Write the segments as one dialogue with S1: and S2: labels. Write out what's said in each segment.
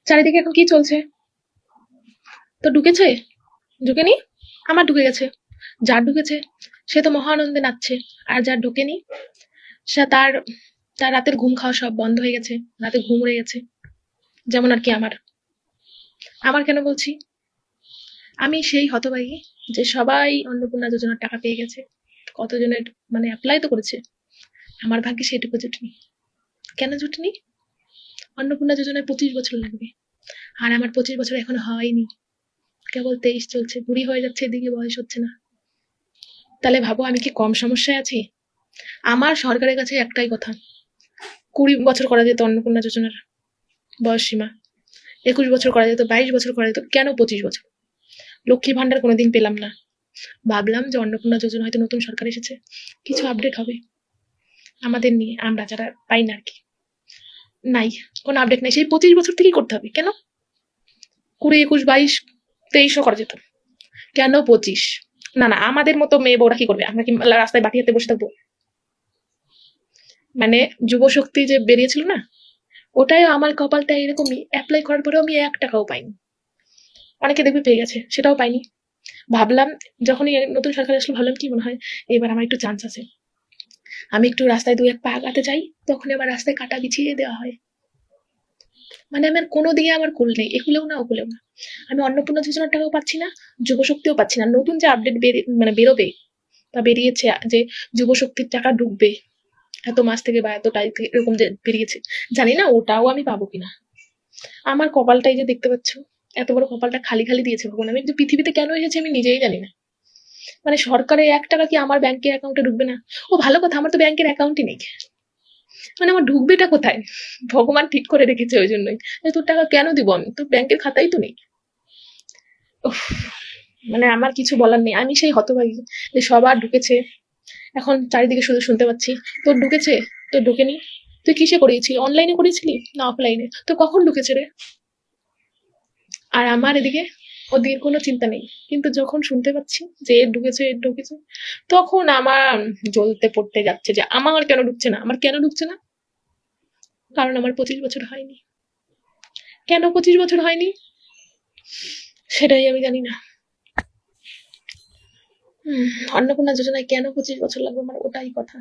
S1: চারিদিকে এখন কি চলছে? তো ঢুকেছে? ঢুকেনি? আমার ঢুকে গেছে। যার ঢুকেছে সে তো মহা আনন্দে নাচছে, আর যার ঢুকেনি সে তার তার রাতের ঘুম খাওয়া সব বন্ধ হয়ে গেছে, রাতে ঘুম উড়ে গেছে। যেমন আর কি আমার। আমার কেন বলছি? আমি সেই হতভাগী যে সবাই অন্নপূর্ণা যোজনার টাকা পেয়ে গেছে, কতজনের মানে অ্যাপ্লাই তো করেছে, আমার ভাগ্যে সেটুকু জুটেনি। কেন জুটেনি? অন্নপূর্ণা যোজনায় 25 বছর লাগবে, আর আমার 25 বছর এখনো হয়নি, কেবল 23 চলছে, বুড়ি হয়ে যাচ্ছে, এদিকে বয়স হচ্ছে না। তাহলে ভাবো আমি কি কম সমস্যায় আছি? আমার সরকারের কাছে একটাই কথা, 20 বছর করা যেত অন্নপূর্ণা যোজনার বয়স সীমা, 21 বছর করা যেত, 22 বছর করা যেত, কেন 25 বছর? লক্ষ্মী ভান্ডার কোনোদিন পেলাম না, ভাবলাম যে অন্নপূর্ণা যোজনা হয়তো নতুন সরকার এসেছে, কিছু আপডেট হবে আমাদের নিয়ে, আমরা যারা পাই না আর কি। নাই, কোনো আপডেট নাই, সেই 25 বছর থেকেই করতে হবে কেন? 20, 21, 22, 23ও করা যেত, কেন 25? না না, আমাদের মতো মেয়ে বউরা কি করবে? আমরা কি রাস্তায় বাটি হাতে বসে থাকবো? মানে যুব শক্তি যে বেরিয়েছিল না, ওটাই আমার কপালটা এরকমই, অ্যাপ্লাই করার পরেও আমি 1 টাকাও পাইনি। অনেকে দেখবে পেয়ে গেছে, সেটাও পাইনি। ভাবলাম যখনই নতুন সরকার আসলো, ভাবলাম কি মনে হয় এবার আমার একটু চান্স আছে, আমি একটু রাস্তায় 2-1 পা আগাতে যাই, তখন আমার রাস্তায় কাটা বিছিয়ে দেওয়া হয়। মানে আমার কোনো দিকে আমার কুল নেই, একুলেও না ওকুলেও না। আমি অন্নপূর্ণা যোজনার টাকাও পাচ্ছি না, যুবশক্তিও পাচ্ছি না। নতুন যে আপডেট মানে বেরোবে বা বেরিয়েছে, যে যুবশক্তির টাকা ঢুকবে এত মাস থেকে বা এত তারিখ থেকে, এরকম যে বেরিয়েছে, জানি না ওটাও আমি পাবো কিনা। আমার কপালটাই যে দেখতে পাচ্ছ, এত বড় কপালটা খালি খালি দিয়েছে ভগবান, আমি যে পৃথিবীতে কেন এসেছি আমি নিজেই জানি না। মানে সরকারের 1 টাকা কি আমার ব্যাংকের অ্যাকাউন্টে ঢুকবে না? ও ভালো কথা, আমার তো ব্যাংকের অ্যাকাউন্টই নেই। মানে আমার ঢুকবেটা কোথায়? ভগবান ঠিক করে রেখেছে ওই জন্যই, তোর টাকা কেন দিব আমি, তোর ব্যাংকের খাতাই তো নেই। উফ, মানে আমার কিছু বলার নেই, আমি সেই হতভাগী যে সবার ঢুকেছে, এখন চারিদিকে শুধু শুনতে পাচ্ছি তোর ঢুকেছে, তোর ঢুকেনি। তুই কিসে করিয়েছিলি, অনলাইনে করিয়েছিলি না অফলাইনে? তো কখন ঢুকেছে রে? আর আমার এদিকে ওদিকে কোনো চিন্তা নেই, কিন্তু যখন শুনতে পাচ্ছি যে এর ঢুকেছে এর ঢুকেছে, তখন আমার জ্বলতে পড়তে যাচ্ছে যে আমার কেন ঢুকছে না, আমার কেন ঢুকছে না? কারণ আমার 25 বছর হয়নি। কেন 25 বছর হয়নি সেটাই আমি জানি না। অন্নপূর্ণা যোজনায় কেন 25 বছর লাগবে, আমার ওটাই কথা।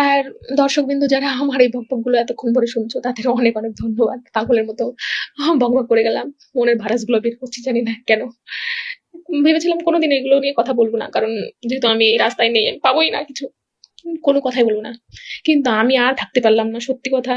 S1: আর দর্শক বিন্দু যারা আমার এই বকবক গুলো এতক্ষণ ধরে শুনছো, তাদের অনেক অনেক ধন্যবাদ। পাগলের মতো বকবক করে গেলাম, মনের ভারাস গুলো বের করছি, জানি না কেন। ভেবেছিলাম কোনোদিন এগুলো নিয়ে কথা বলবো না, কারণ যেহেতু আমি এই রাস্তায় নেই, আমি পাবোই না কিছু, কোনো কথাই বলবো না। কিন্তু আমি আর থাকতে পারলাম না, সত্যি কথা।